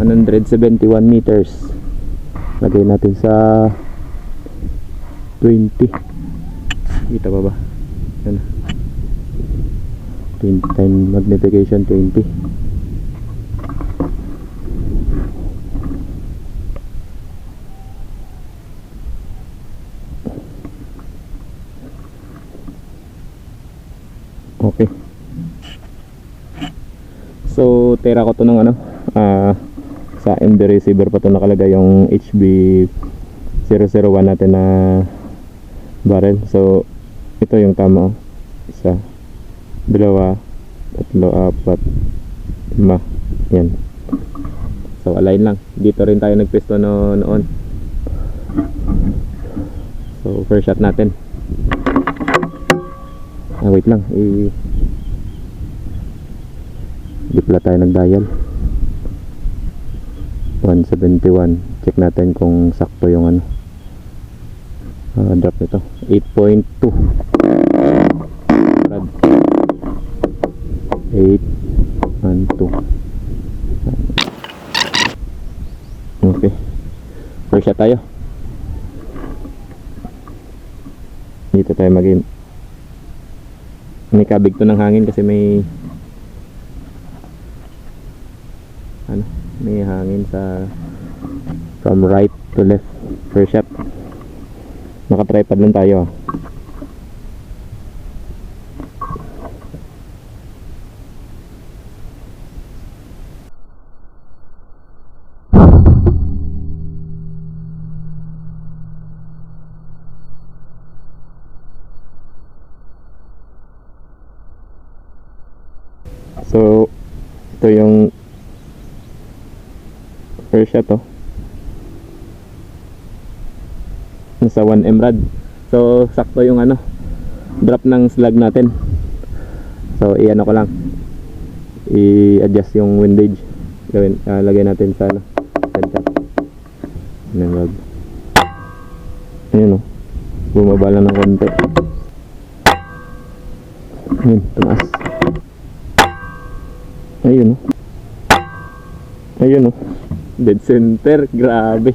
171 meters. Lagay natin sa 20. Kita pa ba? Yan. 20 time magnification 20. Okay. So tira ko to ng ano, sa MD receiver pa to nakalagay yung HB001 natin na barrel. So ito yung tama, isa, dalawa, tatlo, apat, lima, yan. So align lang. Dito rin tayo nagpesto noon. So first shot natin. Wait lang, di pala tayo nag-dial. 171. Check natin kung sakto yung ano, drop nito. 8.2 8.2. Okay, first shot tayo. Dito tayo mag-aim. May kabig to ng hangin kasi may may hangin sa from right to left. First shot. Naka-tripod lang tayo. So ito yung first shot to. Nasa 1M rad. So sakto yung ano, drop ng slug natin. So i-ano ko lang, i-adjust yung windage. Lagay natin sa ano, headshot. Ayun o, bumaba lang ng konti. Ayun, tumaas. Ayun o, dead center, grabe.